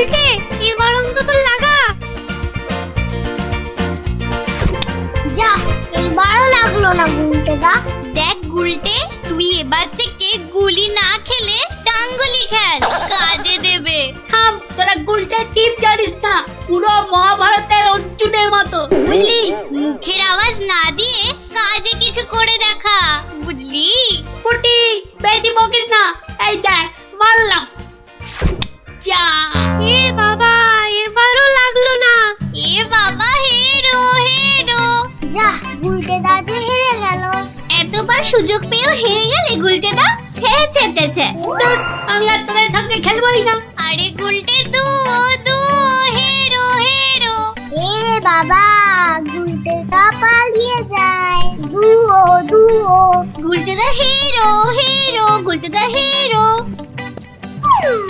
গুলটে এবার অন্তত লাগা। যা, এইবারও লাগলো না গুলটেদা। দেখ গুলটে, তুই এবার থেকে গুলি না খেলে ডাঙ্গুলি খেল, কাজে দেবে। থাম, তোরা গুলটের টিপ জানিস না, পুরো মহাভারতের অর্জুনের মতো, বুঝলি? মুখের আওয়াজ না দিয়ে কাজে কিছু করে দেখা, বুঝলি? পুটি, বেশি বকিস না। এই দেখ, মারলাম। যা, এ বাবা, এবারও লাগলো না। এ বাবা, হেরো হেরো। যা, গুলটেদা যে হেরে গেল। এতবার সুযোগ পেয়েও হেরে গেলে গুলটেদা? ছে ছে ছে ছে। ধুর, আমি আর তোদের সঙ্গে খেলবোই না। আরে গুলটে দু দু, হেরো হেরো। এ বাবা, গুলটেদা পালিয়ে যায়। দুও দুও। গুলটেদা হেরো হেরো, গুলটেদা হেরো।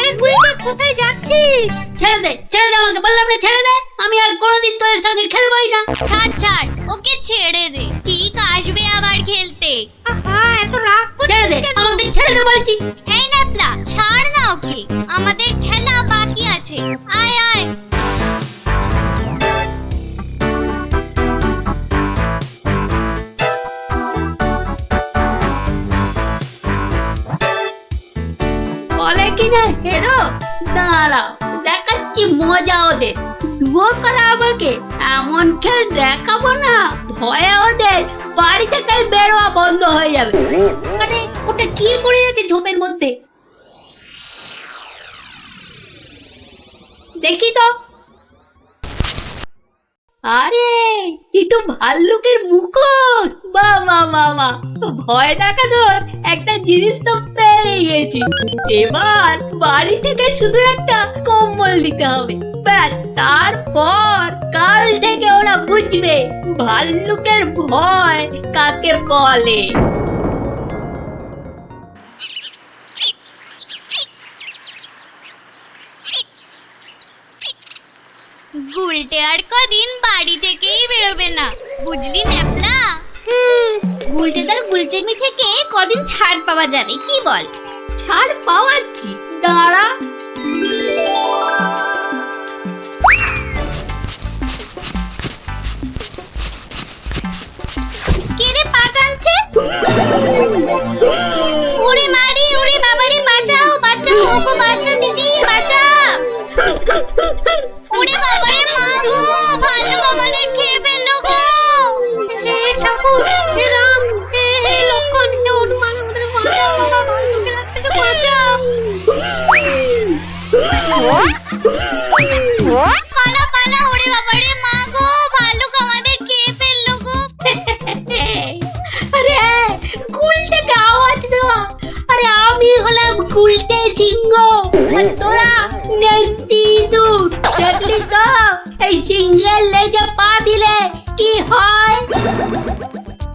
আরে গুলটে, কোথায় যাচ্ছিস? ছেড়ে দে, ছেড়ে দে আমাকে, বললাম না ছেড়ে দে। আমি আর কোনোদিন তোদের সঙ্গে খেলবোই না। ছাড় ছাড়, ওকে ছেড়ে দে, ঠিক আসবে আবার খেলতে। আহা, এত রাগ করছিস? ছেড়ে দে, আমাকে ছেড়ে দে বলছি। এই ন্যাপলা, ছাড় না ওকে, আমাদের খেলা বাকি আছে। আয় আয়। বলে কিনা হেরো, দাঁড়াও, দেখাচ্ছি মজা ওদের। দুও করা আমাকে এমন খেল দেখাবো না, ভয়ে ওদের বাড়ি থেকে বেরোয়া বন্ধ হয়ে যাবে। আরে ওটা কি করে আছে ঝোপের মধ্যে? দেখি তো। আরে এই তো ভাল্লুকের মুখোশ। বাহ বাহ বাহ বাহ, ভয় দেখানোর একটা জিনিস তো পেয়ে গেছি। এবার বাড়ি থেকে শুধু একটা কম্বল দিতে হবে, ব্যাস। তারপর কাল থেকে ওরা বুঝবে ভাল্লুকের ভয় কাকে বলে। গুলটে আর কদিন বাড়ি থেকেই বেরোবে না, বুঝলি ন্যাপলা? গুলটেদার গুলচেমি থেকে কদিন ছাড় পাওয়া যাবে, কি বল? ছাড় পাওয়াচ্ছি, দাঁড়া। কে রে পা টানছে? ওরে মারি, ওরে বাবারে, বাঁচাও বাঁচাও, ওগো বাঁচা দিদি, বাঁচা। ওরে বাবারে, মা গো, ভাল্লুক আমাদের খেয়ে ফেললো গো। হে ঠাকুর, হে রাম, হে লক্ষণ, হে হনুমান, আমাদের বাঁচাও বাবা, ভাল্লুকের হাত থেকে বাঁচাও। পালা পালা, ওরে বাবারে, মা গো, ভাল্লুক আমাদের খেয়ে ফেললো গো। আরে গুলটেকে আওয়াজ দেওয়া। আরে আমি হলাম গুলটে সিংহ, আর তোরা নেংটি দুধ। দেখলি তো এই সিংহের লেজে পা দিলে কি হয়?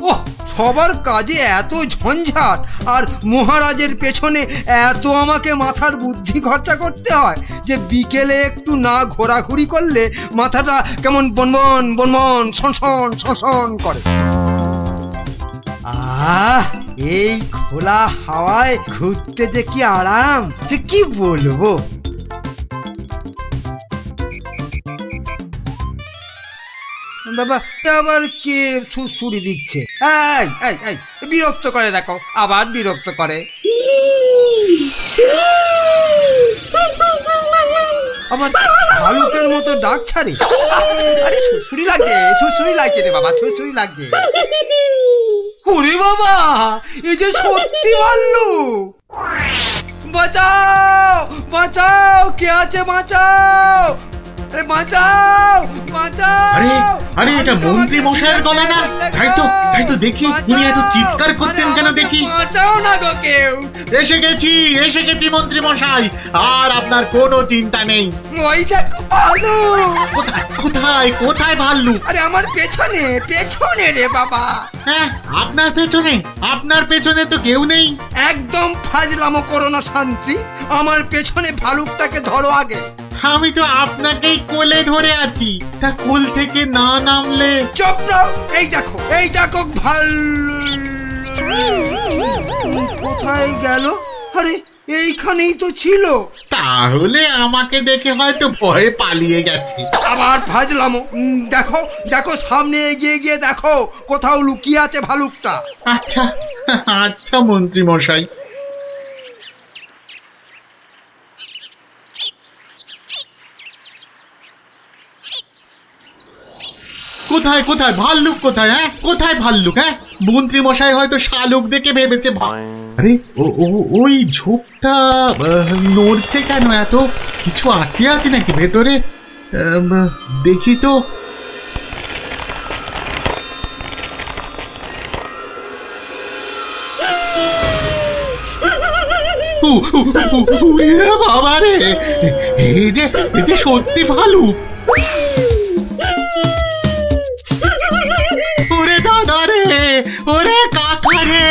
ওহ, সবার কাজে এত ঝঞ্ঝাট, আর মহারাজের পেছনে এত আমাকে মাথার বুদ্ধি খরচা করতে হয় যে বিকেলে একটু না ঘোরাঘুরি করলে মাথাটা কেমন বনবন বনবন শনশন শনশন করে। আহ, এই খোলা হাওয়ায় ঘুরতে যে কি আরাম, যে কি বলবো। বাবা, আবার কে সুরসুরি দিচ্ছে? এই এই এই, বিরক্ত করে, দেখো আবার বিরক্ত করে। আবার ভালুকের মতো ডাক ছাড়ে। আরে সুরসুরি লাগে, সুরসুরি লাগে রে বাবা, সুরসুরি লাগে। ওরে বাবা, এই যে সত্যি ভাল্লুক। বাঁচাও বাঁচাও, কে আছে বাঁচাও, বাঁচাও বাঁচাও। আরে আরে, এটা মন্ত্রী মশাইয়ের গলা না? তাই তো দেখি, উনি এত চিৎকার করছেন কেন দেখি। বাঁচাও না গো কেউ। এসে গেছি মন্ত্রী মশাই, আর আপনার কোনো চিন্তা নেই। ওই দেখো ভাল্লুক। কোথায় কোথায় ভাল্লুক? আরে আমার পেছনে পেছনে রে বাবা। হ্যাঁ, আপনার পেছনে তো কেউ নেই। একদম ফাজলামো করো না শান্তি, আমার পেছনে ভালুকটাকে ধরো আগে। আমি তো আপনাকেই কোলে ধরে আছি, তা কোল থেকে না নামলে। চুপ রাও, এই দেখো ভাল্লুক কোথায় গেল? আরে এইখানেই তো ছিল। তাহলে আমাকে দেখে হয়তো ভয়ে পালিয়ে গেছে। আবার ফাজলামো। দেখো দেখো, সামনে এগিয়ে গিয়ে দেখো কোথাও লুকিয়ে আছে ভালুকটা। আচ্ছা আচ্ছা মন্ত্রী মশাই। কোথায় কোথায় ভাল্লুক কোথায়? হ্যাঁ কোথায় ভাল্লুক? হ্যাঁ মন্ত্রী মশাই হয়তো শালুক দেখে ভেবেছে আরে ওই ঝোপটা নড়ছে কেন? এত কিছু আটকে আছে নাকি ভেতরে? দেখি তো। বাবা রে, এই যে সত্যি ভালুক। ওরে দাদা রে, ওরে কাকা রে।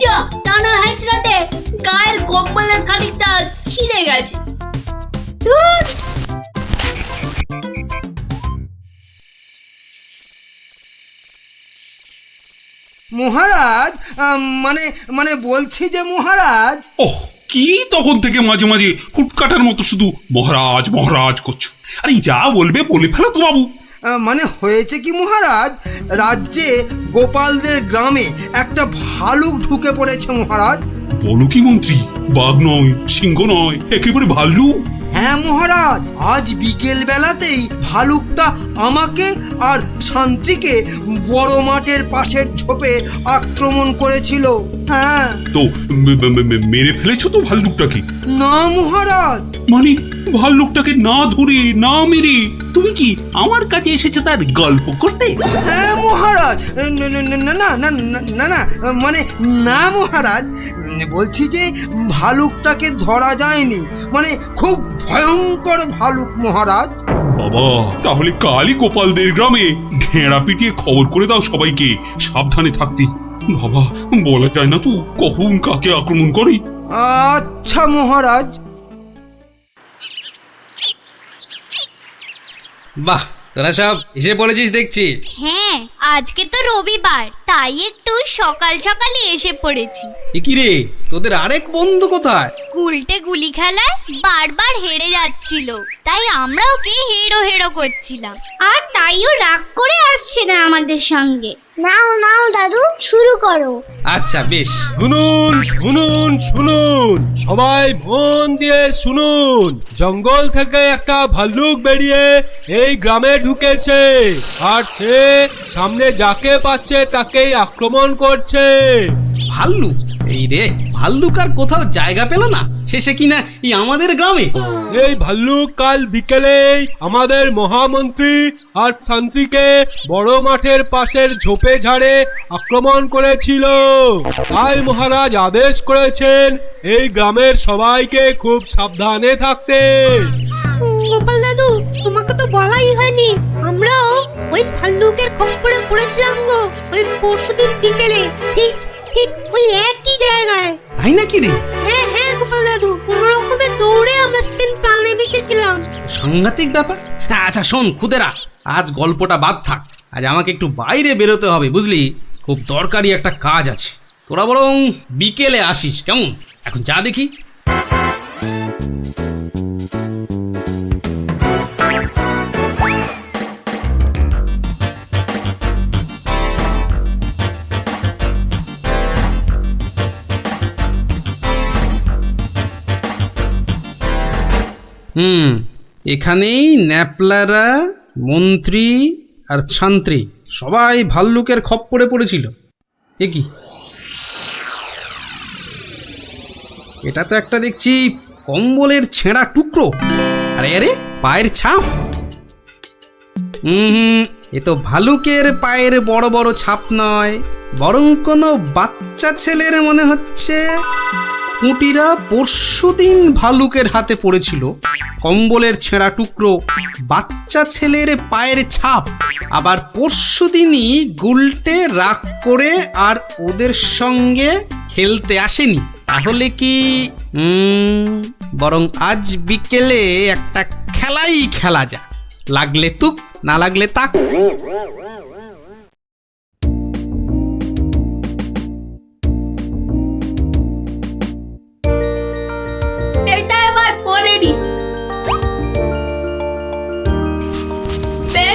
যা টানা হেঁচড়াতে গায়ের কম্বলের খানিকটা ছিঁড়ে গেছে। ধুর! মহারাজ, মানে মানে বলছি যে মহারাজ। ওহ, কি তখন থেকে মাঝে মাঝে ফুটকাটার মতো শুধু মহারাজ মহারাজ করছো? আরে যা বলবে বলে ফেলো তো বাবু। মানে হয়েছে কি মহারাজ, রাজ্যে গোপালদের গ্রামে একটা ভালুক ঢুকে পড়েছে মহারাজ। বলো কি মন্ত্রী? বাঘ নয়, সিংহ নয়, একেবারে ভাল্লুক? হ্যাঁ মহারাজ, আজ বিকেল বেলাতেই ভালুকটা আমাকে আর শান্তিকে বড় মাঠের পাশের ঝোপে আক্রমণ করেছিল। হ্যাঁ। তো মেরে ফেলেছো তো ভাল্লুকটাকে? না মহারাজ। মানে ভাল্লুকটাকে না ধরে না মেরে তুমি কি আমার কাছে এসেছো তার গল্প করতে? হ্যাঁ মহারাজ। না না না না না না না, মানে না মহারাজ, বলছি যে ভালুকটাকে ধরা যায়নি, মানে খুব ভয়ঙ্কর ভালুক মহারাজ। বাবা, তাহলে কালই গোপালদের গ্রামে ঢেঁড়া পিটিয়ে খবর করে দাও সবাইকে সাবধানে থাকতে। বাবা, বলা যায় না তো কখন কাকে আক্রমণ করে। আচ্ছা মহারাজ। বাহ, তোরা সব এসে পড়েছিস দেখছি। হ্যাঁ, আজকে তো রবিবার, তাই একটু সকাল সকালই এসে পড়েছি। এ কি রে, তোদের আরেক বন্ধু কোথায়? উল্টে গুলি খেলায় বারবার হেরে যাচ্ছিল, তাই আমরা ওকে হেরো হেরো করছিলাম, আর তাইও রাগ করে আসছে না আমাদের সঙ্গে। নাও নাও দাদু, শুরু করো। আচ্ছা বেশ। শুনুন শুনুন শুনুন, সবাই মন দিয়ে শুনুন। জঙ্গল থেকে একটা ভাল্লুক বেরিয়ে এই গ্রামে ঢুকেছে, আর সে সামনে যাকে পাচ্ছে তাকেই আক্রমণ করছে। ভাল্লুক? এই রে, ভাল্লুক আর কোথাও জায়গা পেল না, শেষে কিনা এই আমাদের গ্রামে। এই ভাল্লুক কাল বিকেলেই আমাদের মহামন্ত্রী আর শান্তিকে বড় মাঠের পাশের ঝোপে ঝাড়ে আক্রমণ করেছিল। তাই মহারাজ আদেশ করেছেন এই গ্রামের সবাইকে খুব সাবধানে থাকতে। গোপাল দাদু, তোমাকে তো বলাই হয়নি, আমরাও ওই ভাল্লুকের খপ্পরে পড়েছিলাম গো, ওই পরশুদিন বিকেলে, ঠিক ঠিক ওই একই জায়গায়। তাই নাকি রে? হ্যাঁ হ্যাঁ গোপাল দাদু, কোনো রকমে দৌড়ে আমরা সেদিন প্রাণে বেঁচেছিলাম। সাংঘাতিক ব্যাপার। আচ্ছা শোন খুদেরা, আজ গল্পটা বাদ থাক, আজ আমাকে একটু বাইরে বেরোতে হবে বুঝলি, খুব দরকারি একটা কাজ আছে। তোরা বরং বিকেলে আসিস, কেমন? এখন যা দেখি। এখানেই ন্যাপলারা, মন্ত্রী আর শান্ত্রী সবাই ভাল্লুকের খপ্পরে পড়েছিল। এ কি, এটা তো একটা দেখছি কম্বলের ছেঁড়া টুকরো। আরে আরে, পায়ের ছাপ। এ তো ভালুকের পায়ের বড় বড় ছাপ নয়, বরং কোনো বাচ্চা ছেলের মনে হচ্ছে। পুঁটিরা পরশুদিন ভালুকের হাতে পড়েছিল, কম্বলের ছেঁড়া টুকরো, বাচ্চা ছেলের পায়ের ছাপ। আবার পরশুদিনই গুলটে রাগ করে আর ওদের সঙ্গে খেলতে আসেনি। তাহলে কি বরং আজ বিকেলে একটা খেলাই খেলা যা, লাগলে তুক না লাগলে তাক।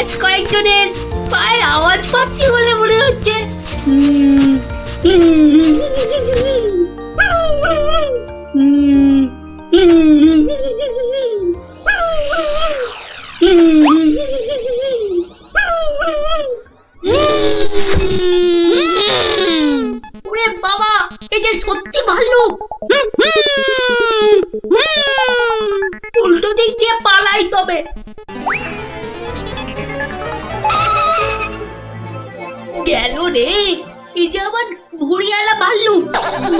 বেশ কয়েকজনের পায়ের আওয়াজ পাচ্ছি বলে মনে হচ্ছে। ওরে বাবা, এই যে সত্যি ভাল্লুক। উল্টো দিক দিয়ে পালাই তবে। গেল রে, এই যে আবার ভুড়িয়ালা ভাল্লুক।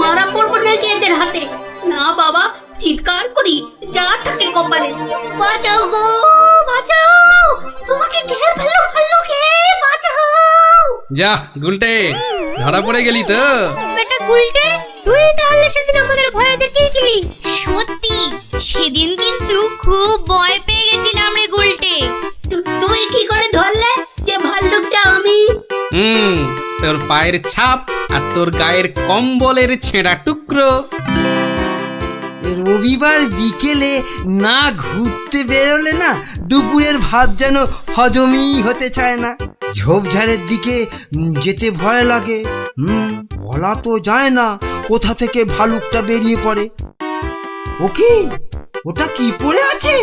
মারা পড়বো নাকি এদের হাতে? না বাবা, চিৎকার করি যা থাকে কপালে। বাঁচাও গো, বাঁচাও, তোমাকে ঘের ফেললো ভাল্লুকে, বাঁচাও। যা গুলটে, ধরা পড়ে গেলি তো। বেটা গুলটে, তুই তাহলে সেদিন আমাদের ভয় দেখিয়েছিলি। সত্যি সেদিন কিন্তু খুব ভয় পেয়ে গেছিলাম রে গুলটে। তুই কি করে ধরলে যে ভাল্লুকটা আমি? তোর পায়ের ছাপ আর তোর গায়ের কম্বলের ছেঁড়া টুকরো। রবিবার বিকেলে না ঘুরতে বেরোলে না দুপুরের ভাত যেন হজমই হতে চায় না। ঝোপঝাড়ের দিকে যেতে ভয় লাগে। বলা তো যায় না কোথা থেকে ভালুকটা বেরিয়ে পড়ে। ও কি, ওটা কি পড়ে আছে?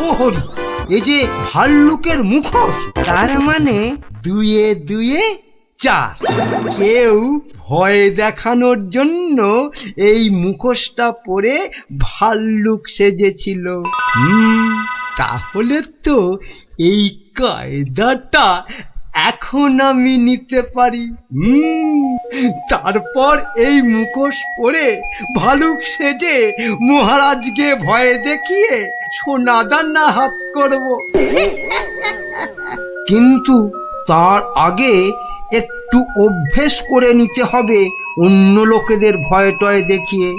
ও হরি, এই যে ভাল্লুকের মুখোশ। তার মানে দুয়ে দুয়ে চার। কেউ ভয় দেখানোর জন্য এই মুখোশটা পরে ভাল্লুক সেজেছিল। তাহলে তো এই কায়দাটা এখন আমি নিতে পারি। তারপর এই মুখোশ পরে ভালুক সেজে মহারাজকে ভয় দেখিয়ে সোনাদানা হাত করব। কিন্তু তার আগে একটু অভ্যেস করে নিতে হবে অন্য লোকেদের ভয় টয় দেখিয়ে।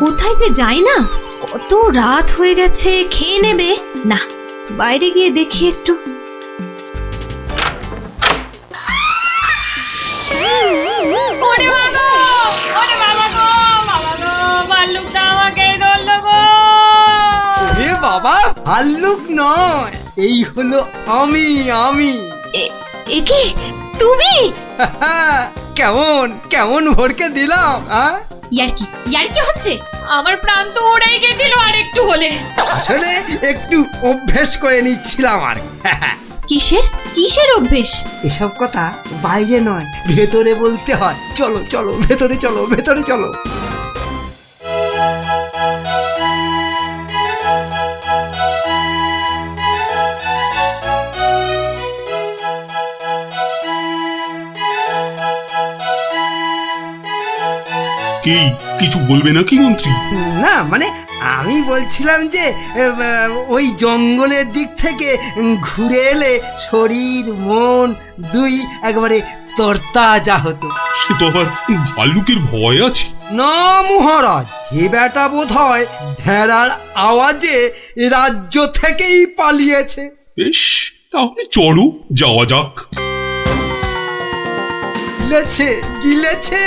কোথায় যে যাই না, কত রাত হয়ে গেছে। খেয়ে নেবে না, বাইরে গিয়ে দেখি একটু। ওরে বাবা, ওরে বাবা গো, বাবা গো, ভাল্লুকটা আমাকে ধরলো গো। এ বাবা, ভাল্লুক নয়, এই হলো আমি। এ কি তুমি? কেমন কেমন ভরকে দিলাম। ইয়ার কি হচ্ছে? আমার প্রাণ তো ওড়াই গেছিল আর একটু হলে। আসলে একটু অভ্যেস করে নিচ্ছিলাম আর। কিসের অভ্যেস? এসব কথা বাইরে নয়, ভেতরে বলতে হয়। চলো চলো, ভেতরে চলো, ভেতরে চলো। কি কিছু বলবে নাকি মন্ত্রী? না মানে আমি বলছিলাম যে ওই জঙ্গলের দিক থেকে ঘুরে এলে শরীর মন দুই একেবারে তরতাজা হতো। সে তো আবার ভাল্লুকের ভয় আছে। না মহারাজ, এ বেটা বোধ হয় ঢেড়ার আওয়াজে রাজ্য থেকেই পালিয়েছে। বেশ, তাহলে চলো যাওয়া যাক। গিলেছে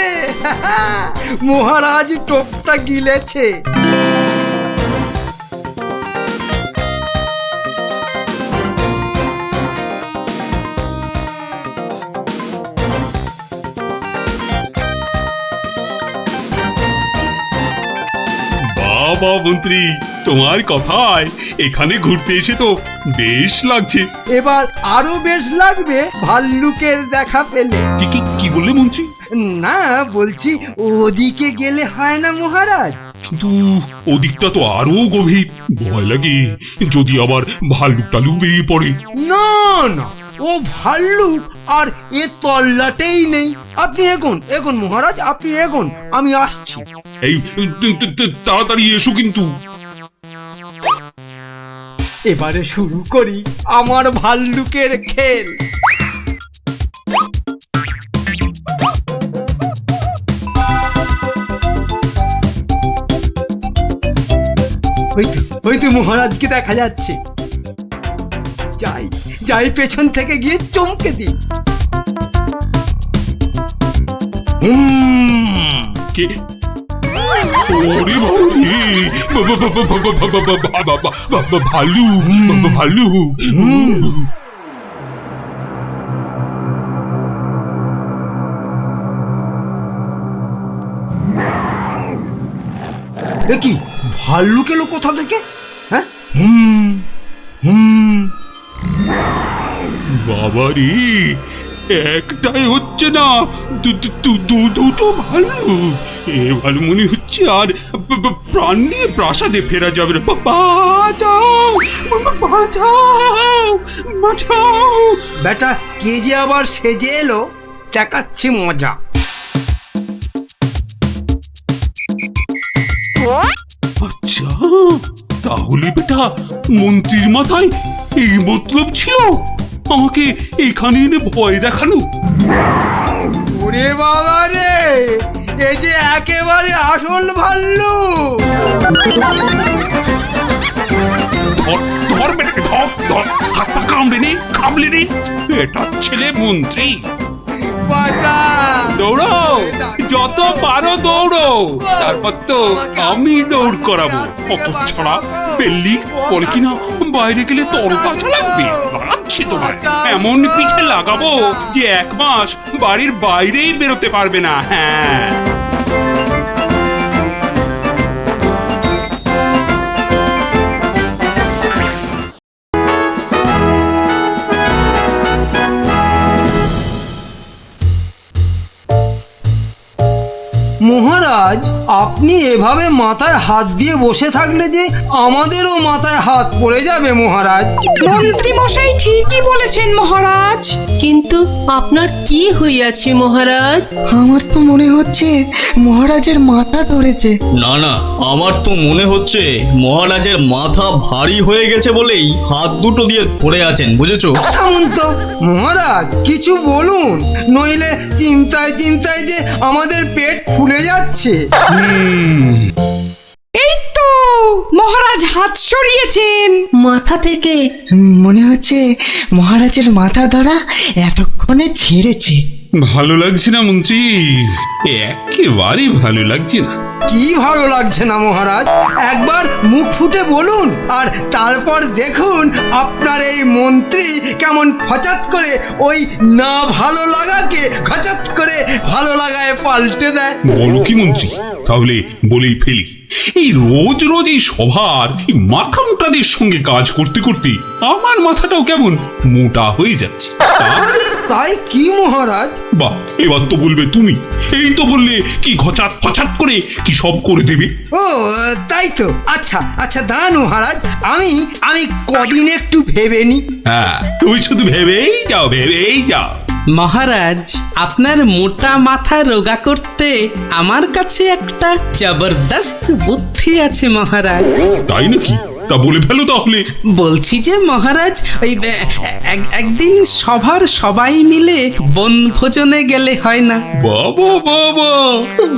মহারাজ, টোপটা গিলেছে। বাবা মন্ত্রী, তোমার কথায় এখানে ঘুরতে এসে তো বেশ লাগছে। এবার আরো বেশ লাগবে ভাল্লুকের দেখা পেলে। কি বললে মন্ত্রী? না বলছি, ওদিকে গেলে হয় না মহারাজ? কিন্তু ওদিকটা তো আরো গভীর, ভয় লাগে যদি আবার ভাল্লুক টালুক বেরিয়ে পড়ে। না না, ও ভাল্লুক আর এ তল্লাটেই নেই। আপনি এগোন মহারাজ, আপনি এগোন, আমি আসছি। এই তাড়াতাড়ি এসো কিন্তু। এবারে শুরু করি আমার ভাল্লুকের খেল। ওই তো মহারাজকে দেখা যাচ্ছে। যাই যাই পেছন থেকে গিয়ে চমকে দিই। কে? ওরে বাবারে! Value value. এ কি ভাল্লুক এলো কোথা থেকে? হ্যাঁ, বাবারে, একটাই হচ্ছে না, দুটো ভালু। এবার মনে হচ্ছে আর প্রাণ নিয়ে প্রাসাদে ফেরা যাবে না। বাঁচাও, বাঁচাও, বাঁচাও। বেটা কে যে আবার সেজে এলো, দেখাচ্ছি মজা। আচ্ছা, তাহলে বেটা মন্ত্রীর মাথায় এই মতলব ছিল আমাকে এখানে এনে ভয় দেখানো। ওরে বাবা রে, এই যে একেবারে আসল ভাল্লুক। ধর বেটাকে, ধর, হাত পা কামড়ে নে, কামড়ে নে। বেটার ছেলে মন্ত্রী, বাঁচা! দৌড়াও, যত পারো দৌড়ো, তারপর তো আমি দৌড় করাবো। অত ছড়া পেল্লি বলে কিনা বাইরে গেলে তরতাজা লাগবে। বাড়াচ্ছি তোমার, এমন পিঠে লাগাবো যে 1 মাস বাড়ির বাইরেই বেরোতে পারবে না। হ্যাঁ, মহারাজ, আপনি এভাবে মাথায় হাত দিয়ে বসে থাকলে যে আমাদেরও মাথায় হাত পড়ে যাবে মহারাজ। মন্ত্রী মশাই ঠিকই বলেছেন মহারাজ। কিন্তু আপনার কি হইয়াছে মহারাজ? আমার তো মনে হচ্ছে মহারাজের মাথা ধরেছে। না না, আমার তো মনে হচ্ছে মহারাজের মাথা ভারী হয়ে গেছে বলেই হাত দুটো দিয়ে পড়ে আছেন, বুঝেছো? থামুন তো মহারাজ, কিছু বলুন, নইলে চিন্তায় চিন্তায় যে আমাদের পেট ফুলে যাচ্ছে। এই তো মহারাজ হাত সরিয়েছেন মাথা থেকে। মনে হচ্ছে মহারাজের মাথা ধরা এতক্ষণে ছেড়েছে। ভালো লাগছে না মন্ত্রী, একেবারেই ভালো লাগছে না। কি ভালো লাগছে না মহারাজ? একবার মুখ ফুটে বলুন, আর তারপর দেখুন আপনার এই মন্ত্রী কেমন ফচাত করে ওই না ভালো লাগাকে খচাত করে ভালো লাগায় পাল্টে দেয়। বলো কি মন্ত্রী, তাহলে বলেই ফেলি। এই রোজ রোজ এই সভার এই মাথা মোটাদের সঙ্গে কাজ করতে করতে আমার মাথাটাও কেমন মোটা হয়ে যাচ্ছে। তাই কি মহারাজ? বাহ, এবার তো বলবে তুমি। এই তো বললে কি ঘচাত ফচাত করে কি সব করে দেবে। ও তাই তো। আচ্ছা আচ্ছা, দাঁড়ান মহারাজ, আমি কদিন একটু ভেবে নি। হ্যাঁ, তুমি শুধু ভেবেই যাও, ভেবেই যাও। মহারাজ, আপনার মোটা মাথা রোগা করতে আমার কাছে একটা জবরদস্ত বুদ্ধি আছে মহারাজ। তাই নাকি? তা বলে ফেলো তাহলে। বলছি যে মহারাজ, ওই একদিন সভার সবাই মিলে বনভোজনে গেলে হয় না? বাবা বাবা,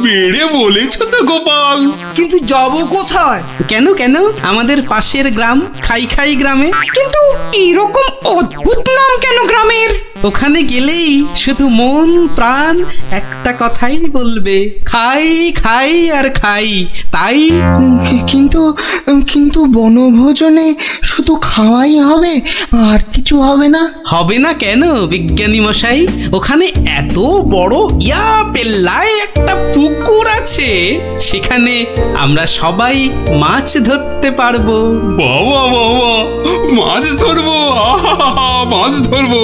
বেড়ে বলেছো তো গোপাল। কিন্তু যাব কোথায়? কেন কেন, আমাদের পাশের গ্রাম খাই খাই গ্রামে। কিন্তু এরকম অদ্ভুত নাম কেন গ্রামের? ওখানে গেলেই শুধু মন প্রাণ একটা কথাই বলবে, খাই খাই আর খাই। তাই কিন্তু কিন্তু বনভোজনে শুধু খাওয়াই হবে, আর কিছু হবে না? হবে না কেন বিজ্ঞানী মশাই? ওখানে এত বড় পেল্লায় একটা পুকুর আছে, সেখানে আমরা সবাই মাছ ধরতে পারবো। বাবা বাবা, মাছ ধরবো, মাছ ধরবো।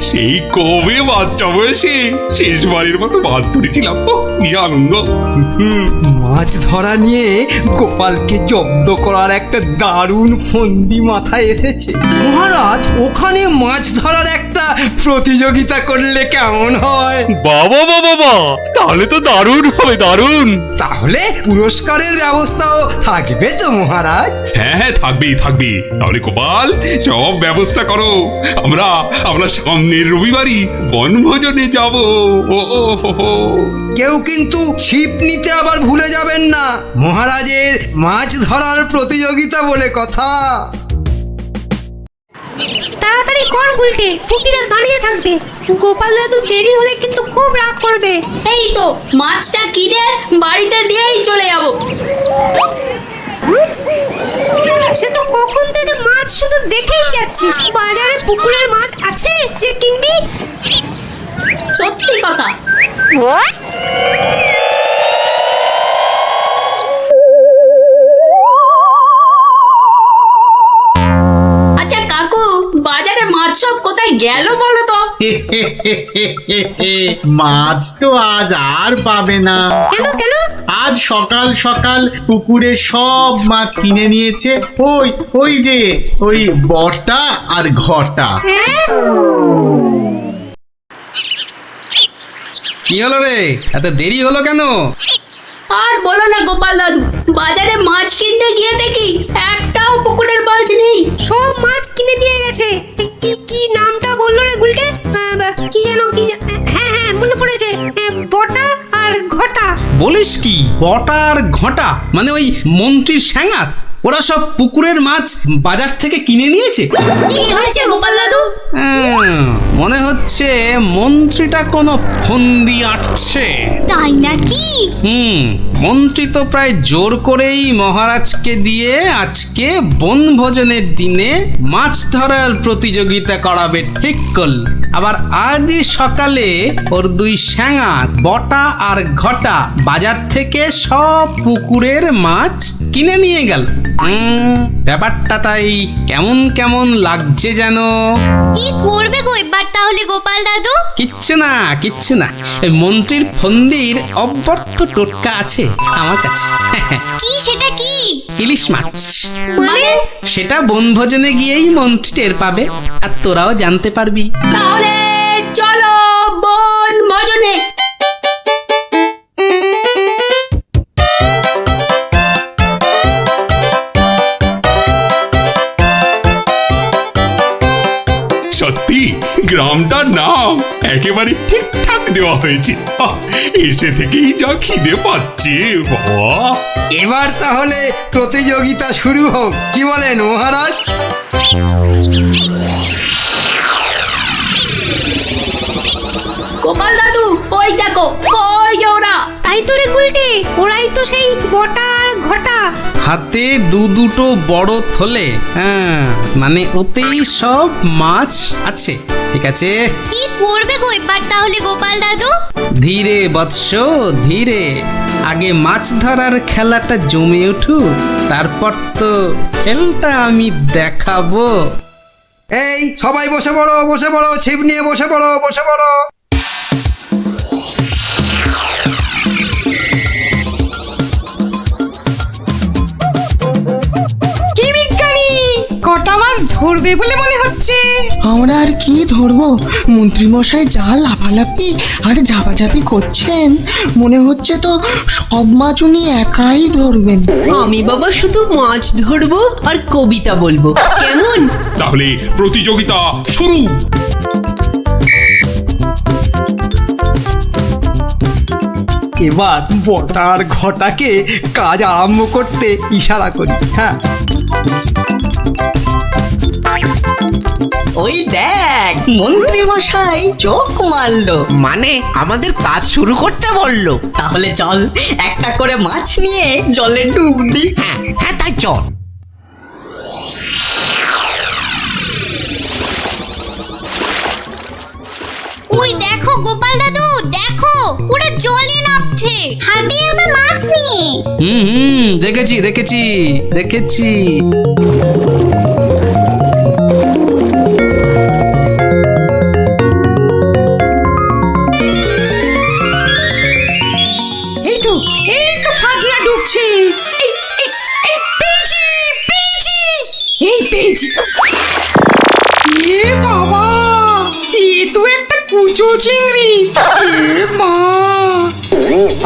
সেই কবে বাচ্চা বয়সে শেষবারের মতো মাছ ধরেছিলাম, কি আনন্দ। মাছ ধরা নিয়ে গোপালকে জব্দ করার একটা দারুণ ফন্দি মাথায় এসেছে মহারাজ। ওখানে মাছ ধরার একটা প্রতিযোগিতা করলে কেমন হয়? বাবা বাবা, তাহলে তো দারুণ হবে, দারুণ। তাহলে পুরস্কারের ব্যবস্থাও থাকবে তো মহারাজ? হ্যাঁ হ্যাঁ, থাকবেই থাকবে। তাহলে গোপাল, সব ব্যবস্থা করো। আমরা সামনের রবিবারই বনভোজনে যাব। কেউ কিন্তু ছিপ নিতে আবার ভুলে যাবেন না, মহারাজের মাছ ধরার প্রতিযোগিতা বলে কথা। তাড়াতাড়ি কর গুলটে, পুটিরা দাঁড়িয়ে থাকবে। গোপাল দাদু দেরি হলে কিন্তু খুব রাগ করবে। এই তো মাছটা কিনে বাড়িতে দিয়েই চলে যাবো। সে তো কখন থেকে মাছ শুধু দেখেই যাচ্ছিস। বাজারে পুকুরের মাছ আছে যে কিনবি? সত্যি কথা। আচ্ছা কাকু, বাজারে মাছ সব কোথায় গেল বলো তো? মাছ তো আজ আর পাবে না। কেন কেন? আজ সকাল সকাল পুকুরে সব মাছ কিনে নিয়েছে ওই ওই যে ওই বটা আর ঘটা। কি হলো রে, এত দেরি হলো কেন? আর বলো না গোপাল দাদু, বাজারে মাছ কিনতে গিয়ে দেখি একটাও পুকুরের মাছ নেই। সব মাছ কিনে নিয়ে গেছে। কি কি নামটা বললো রে গুলটে? কি যেন কি হ্যাঁ হ্যাঁ মনে পড়েছে, বটা আর ঘটা। বলিস কি, বটা আর ঘটা মানে ওই মন্ত্রীর স্যাঙাত? ওরা সব পুকুরের মাছ বাজার থেকে কিনে নিয়েছে। কি হয়েছে গোপাল দাদু? মনে হচ্ছে মন্ত্রীটা কোনো ফন্দি আটছে। তাই নাকি? মন্ত্রী তো প্রায় জোর করেই মহারাজকে দিয়ে আজকে বনভোজনের দিনে মাছ ধরার প্রতিযোগিতা করাবে ঠিক করল। আবার আজই সকালে ওর দুই স্যাঙাত বটা আর ঘটা বাজার থেকে সব পুকুরের মাছ কিনে নিয়ে গেল। ব্যাপারটা তাই কেমন কেমন লাগছে যেন। কি করবে গো এবার তাহলে গোপাল দাদু? কিচ্ছু না কিচ্ছু না, মন্ত্রীর ফন্দির অব্যর্থ টোটকা আছে আমার কাছে। কি সেটা কি? ইলিশ মাছ। মানে? সেটা বনভোজনে গিয়েই মন্ত্রী টের পাবে, আর তোরাও জানতে পারবি। তাহলে চলো বনভোজনে। সত্যি গ্রামটার নাম একেবারে ঠিকঠাক দেওয়া হয়েছে। এসে থেকেই যা খিদে পাচ্ছে বাবা। এবার তাহলে প্রতিযোগিতা শুরু হোক, কি বলেন মহারাজ? গোপাল দাদু ওই দেখো, ওই যে ওরা। তাই তো রে গুলটে, ওরাই তো সেই বটা আর ঘটা। হাতে দুটো বড় থলে, মানে ওতেই সব মাছ আছে। ঠিক আছে, কি করবে গো এবার তাহলে গোপাল দাদু? ধীরে বৎস ধীরে, আগে মাছ ধরার খেলাটা জমে উঠুক, তারপর তো খেলটা আমি দেখাবো। এই সবাই বসে পড়ো, বসে পড়ো, ছিপ নিয়ে বসে পড়ো, বসে পড়ো। কি বিজ্ঞানী, কটা মাছ ধরবে বলে মনে হচ্ছে? আমরা আর কি ধরবো, মন্ত্রী মশাই যা লাফালাফি আর ঝাপাঝাপি করছেন, মনে হচ্ছে তো সব মাছ উনি একাই ধরবেন। আমি বাবা শুধু মাছ ধরবো আর কবিতা বলবো, কেমন? তাহলে প্রতিযোগিতা শুরু। এবার বটার ঘটাকে কাজ আরম্ভ করতে ইশারা করি। হ্যাঁ, ওই দেখ মন্ত্রী মশাই চোখ মারলো, মানে আমাদের কাজ শুরু করতে বললো। তাহলে চল একটা করে মাছ নিয়ে জলে ডুব দি। হ্যাঁ হ্যাঁ তাই চল। ওই দেখো গোপাল দাদু, দেখো ওরা জলে নামছে হাতে আবার মাছ নিয়ে। দেখেছি দেখেছি দেখেছি। এই তো ফাগলা ডুবছে। পেয়েছি পেয়েছি, এই পেয়েছি। এ বাবা, এ তো একটা কুচো চিংড়ি। এ মা,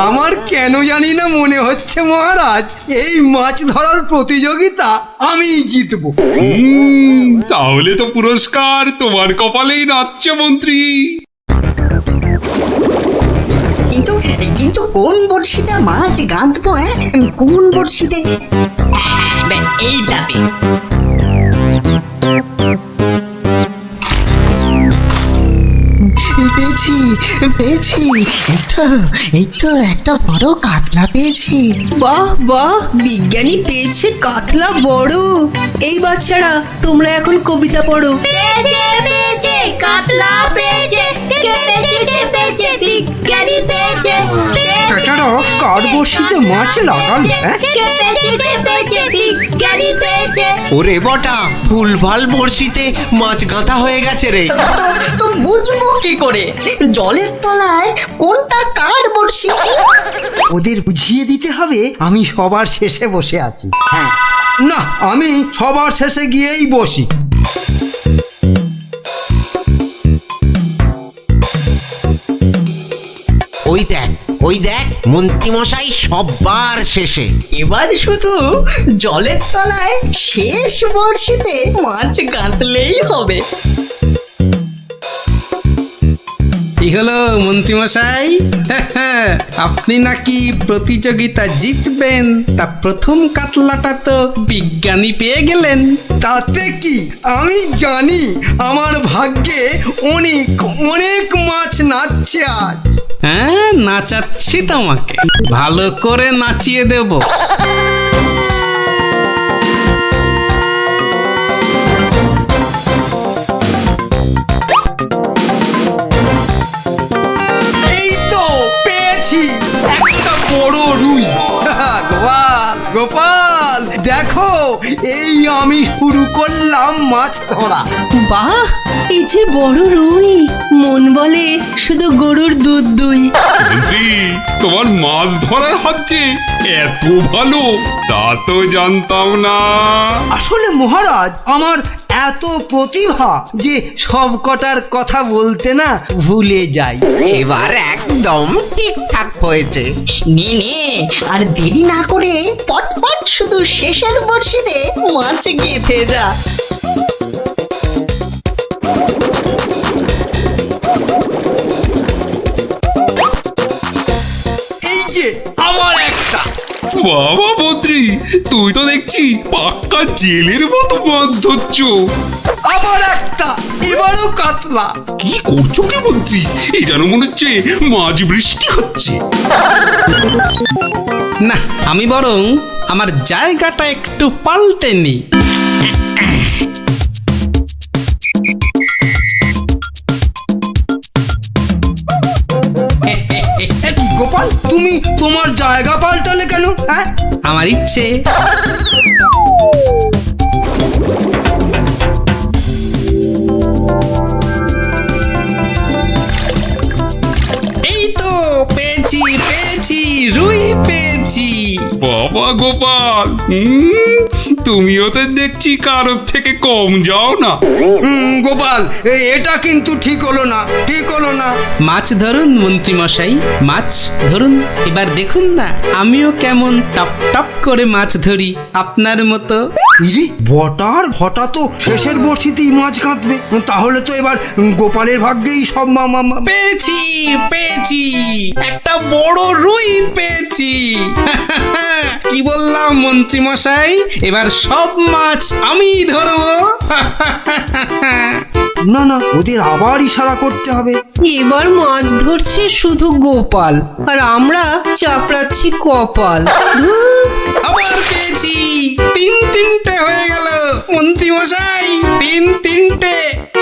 আমার কেন জানি না মনে হচ্ছে মহারাজ এই মাছ ধরার প্রতিযোগিতা আমি জিতবো। তাহলে তো পুরস্কার তোমার কপালেই নাচছে মন্ত্রী। কিন্তু কিন্তু কোন বড়শিতে মাছ গাঁথবো? কোন বড়শিতে? এইটাতে। পেয়েছি এই তো একটা বড় কাতলা পেয়েছি। বাহ বাহ, বিজ্ঞানী পেয়েছে কাতলা বড়। এই বাচ্চারা, তোমরা এখন কবিতা পড়ো। পেয়েছে পেয়েছে কাতলা পেয়েছে, কে পেয়েছে কে পেয়েছে, বিজ্ঞানী পেয়েছে। বেটারা কার বড়শিতে মাছ লাগাল? কে পেয়েছে কে পেয়েছে, বিজ্ঞানী পেয়েছে। ওরে বটা, ভুলভাল বড়শিতে মাছ গাঁথা হয়ে গেছে রে। তো বুঝবো কি করে জলের তলায় কোনটা কার বড়শি? ওদের বুঝিয়ে দিতে হবে আমি সবার শেষে বসে আছি। হ্যাঁ, না, আমি সবার শেষে গিয়েই বসি। ওই দেখ মন্ত্রীমশাই সবার শেষে। এবার শুধু জলের তলায় শেষ বড়শিতে মাছ গাঁথলেই হবে। কি হলো মন্ত্রীমশাই? আপনি নাকি প্রতিযোগিতা জিতবেন, তা প্রথম কাতলাটা তো বিজ্ঞানী পেয়ে গেলেন। তাতে কি, আমি জানি আমার ভাগ্যে অনেক অনেক মাছ নাচছে আজ। হ্যাঁ, নাচাচ্ছি তোমাকে, ভালো করে নাচিয়ে দেব। এই তো পেয়েছি একটা বড় রুই। গোপাল গোপাল, দেখো এই আমি শুরু করলাম মাছ ধরা। বাহ, এই যে বড় রুই, মন বলে শুধু গরুর দুধ দুই। মন্ত্রী, তোমার মাছ ধরার হচ্ছে এত ভালো, তা তো জানতাম না। আসলে মহারাজ, আমার এত প্রতিভা যে সব কটার কথা বলতে না ভুলে যাই। এবার একদম ঠিকঠাক হয়েছে। নে নে, আর দেরি না করে পটপট শুধু শেষের বড়শিতে মাছ গেঁথে যা। এই যে আমার একটা। বাবা মন্ত্রী, তুই তো দেখছি পাক্কা জেলের মতো মাছ ধরছো। আবার একটা, এবারও কাতলা। কি করছো কি মন্ত্রী? এই যেন মনে হচ্ছে মাছ বৃষ্টি হচ্ছে। না, আমি বরং আমার জায়গাটা একটু পাল্টে নিই। গোপাল, তুমি তোমার জায়গা পাল্টালে কেন? হ্যাঁ, আমার ইচ্ছে। এই তো পেয়েছি পেয়েছি, রুই পেয়েছি। বাবা গোপাল, তুমিও তো দেখছি কারোর থেকে কম যাও না। গোপাল, এটা কিন্তু ঠিক হলো না, ঠিক হলো না। মাছ ধরুন মন্ত্রী মশাই, মাছ ধরুন। এবার দেখুন না আমিও কেমন টপ টপ করে মাছ ধরি আপনার মতো। ইরে, বটার ঘটা তো শেষের বড়শিতেই মাছ কাঁদবে। তাহলে তো এবার গোপালের ভাগ্যেই সব পেয়েছি পেয়েছি, একটা বড় রুই পেয়েছি। কি বললাম মন্ত্রী মশাই, এবার সব মাছ আমি ধরবো। না না, ওদের আবার ইশারা করতে হবে। এবার মাছ ধরছে শুধু গোপাল, আর আমরা চাপড়াচ্ছি কপাল। আবার পেয়েছি, তিনটে হয়ে গেল মন্ত্রী মশাই, তিনটে।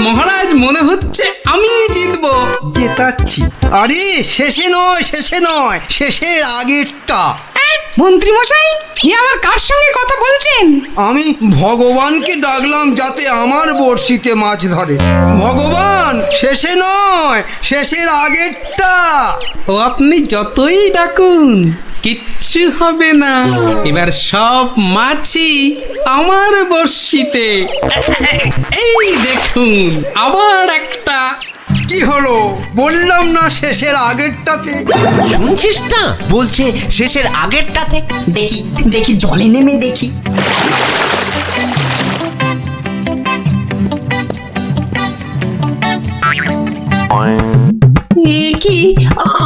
মহারাজ, মনে হচ্ছে আমি জিতবো। জেতাচ্ছি। আরে শেষে নয়, শেষের আগেরটা। মন্ত্রী মশাই, এ আবার কার সঙ্গে কথা বলছেন? আমি ভগবানকে ডাকলাম যাতে আমার বড়শিতে মাছ ধরে। ভগবান, শেষে নয়, শেষের আগেরটা। ও আপনি যতই ডাকুন কিচ্ছু হবে না, এবার সব মাছই আমার বড়শিতে। এই দেখুন, আবার একটা। কি হলো? বললাম না শেষের আগেরটাতে। শুনছিস না, বলছে শেষের আগেরটাতে। দেখি দেখি, জলে নেমে দেখি। এ কি,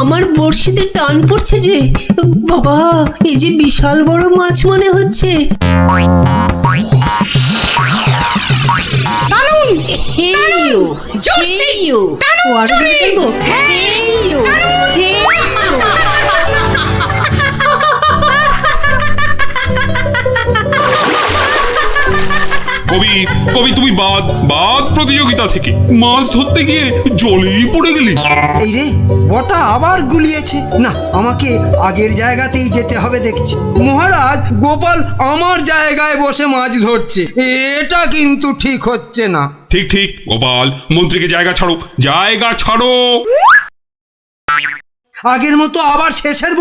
আমার বড়শিতে টান পড়ছে যে। বাবা, এই যে বিশাল বড় মাছ মনে হচ্ছে। Hey you! What are you doing? Hey you! Hey you! কবি কবি তুমি বাদ বাদ প্রতিযোগিতা থেকে মাছ ধরতে গিয়ে জলেই পড়ে গেলি। এই রে বটা আবার গুলিয়েছে। না, আমাকে আগের জায়গাতেই যেতে হবে দেখছি। মহারাজ, গোপাল আমার জায়গায় বসে মাছ ধরছে, এটা কিন্তু ঠিক হচ্ছে না। ঠিক ঠিক গোপাল, মন্ত্রীকে জায়গা ছাড়ো, জায়গা ছাড়ো। আগের মতো আবার শেষের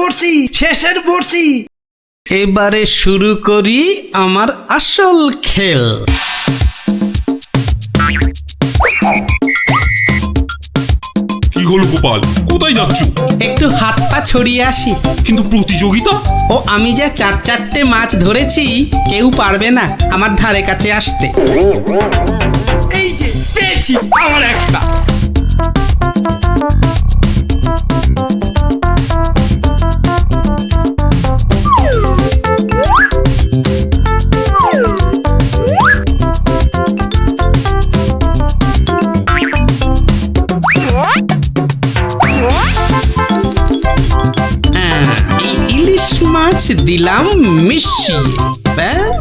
বড়শি। এবারে শুরু করি আমার আসল খেল। কি হলো গোপাল, কোথায় যাচ্ছ? একটু হাত পা ছড়িয়ে আসি। কিন্তু প্রতিযোগিতা? ও আমি যে চারটে মাছ ধরেছি, কেউ পারবে না আমার ধারে কাছে আসতে। এই যে পেয়েছি আমার একটা। ইলিশ মাছ দিলাম মিশিয়ে, ব্যাস।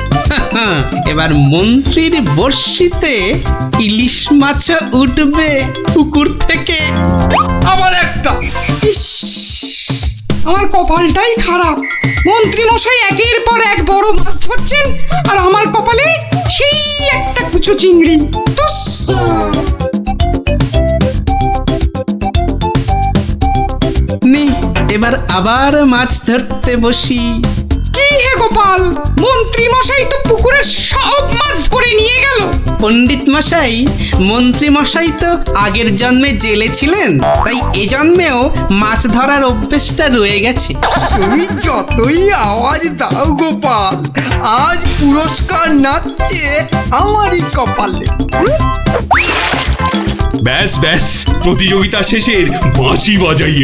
এবার মন্ত্রীর বড়শিতে ইলিশ মাছ উঠবে পুকুর থেকে। আবার একটা। আমার কপালটাই খারাপ। মন্ত্রী মশাই একের পর এক বড় মাছ ধরছেন, আর আমার কপালে সেই একটা কুচো চিংড়ি। নে, এবার আবার মাছ ধরতে বসি। কি হে গোপাল, মন্ত্রী মশাই তো পুকুরের সব মাছ ধরে নিয়ে গেল। পণ্ডিত মশাই, মন্ত্রী মশাই তো আগের জন্মে জেলে ছিলেন, তাই এ জন্মেও মাছ ধরার অভ্যেসটা রয়ে গেছে। তুমি যতই আওয়াজ দাও গোপাল, আজ পুরস্কার নাচছে আমারই কপালে। ব্যাস ব্যাস, প্রতিযোগিতা শেষের বাঁশি বাজাই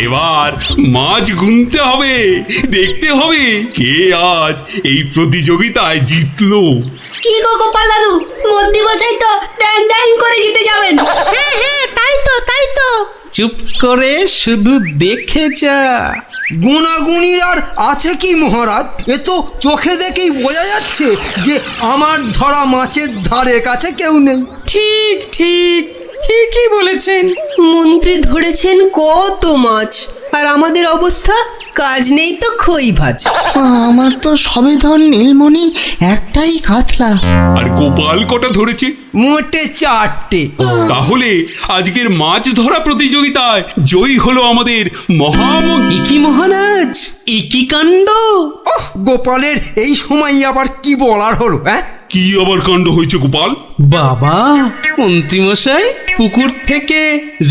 এবার মাছ গুনতে হবে, দেখতে হবে কে আজ এই প্রতিযোগিতায় জিতলো। কি গো গোপাল দাদু, মন্ত্রী মশাই তো ড্যাং ড্যাং করে জিতে যাবেন। হ্যাঁ, তাই তো। চুপ করে শুধু দেখে যা। গুণাগুণির আর আছে কি মহারাজ? এ তো চোখে দেখেই বোঝা যাচ্ছে যে আমার ধরা মাছের ধারে কাছে কেউ নেই। ঠিকই বলেছেন। মন্ত্রী ধরেছেন কত মাছ, আর আমাদের অবস্থা কাজ নেই তো খই ভাজ। আমার তো সবে ধর নীলমণি একটাই কাতলা। আর গোপাল কটা ধরেছে? মোটে 4টে। তাহলে আজকের মাছ ধরা প্রতিযোগিতায় জয়ী হলো আমাদের মহামন্ত্রী। কি মহারাজ, কি কাণ্ড! গোপালের এই সময় আবার কি বলার হলো? কি আবার কাণ্ড হয়েছে গোপাল? বাবা, মন্ত্রী মশাই পুকুর থেকে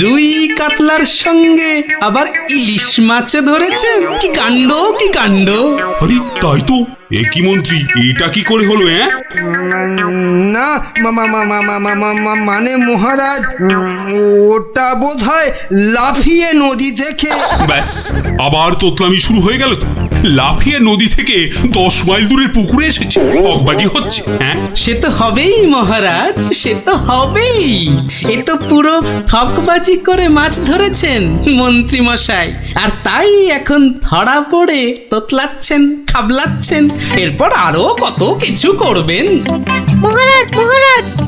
রুই কাতলার সঙ্গে আবার ইলিশ মাছ ধরেছেন। কি কাণ্ড! আরে তাই তো। কি মন্ত্রী, এটা কি করে হলো? না, মানে মহারাজ, ওটা বোধহয় লাফিয়ে নদী থেকে। ব্যাস, আবার তোতলামি শুরু হয়ে গেল তো। লাফিয়ে নদী থেকে 10 মাইল দূরের পুকুরে এসেছে, ঠকবাজি হচ্ছে। সে তো হবেই মহারাজ, সে তো হবেই। এ তো পুরো ঠকবাজি করে মাছ ধরেছেন মন্ত্রী মশাই, আর তাই এখন ধরা পড়ে তোতলাচ্ছেন, খাবলাচ্ছেন। এরপর আরো কত কিছু করবেন। মহারাজ,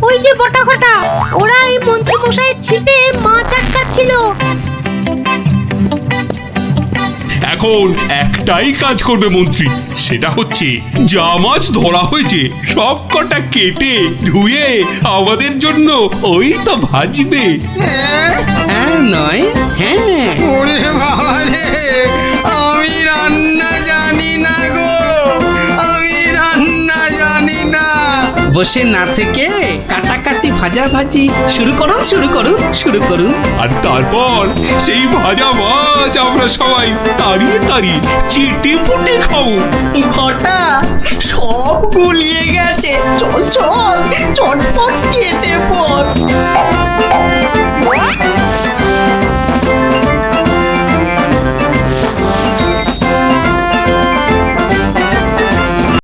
ওই যে বটা কটা, ওরা এই মন্ত্রী মশাইয়ের ছিপে মাছ আটকাচ্ছিল। এখন একটাই কাজ করবে মন্ত্রী, সেটা হচ্ছে যা মাছ ধরা হয়েছে সব কটা কেটে ধুয়ে আমাদের জন্য ওই তো ভাজবে। নয়, হ্যাঁ। ওরে বাবা রে, আমি রান্না জানি না গো, আমি রান্না জানি না। বসে না থেকে কাটাকাটি ভাজাভাজি শুরু করুন। আর তারপর সেই ভাজা মাছ আমরা সবাই তাড়িয়ে চেটে পুটে খাবো। ঘটা সব গুলিয়ে গেছে, চল চটপট খেতে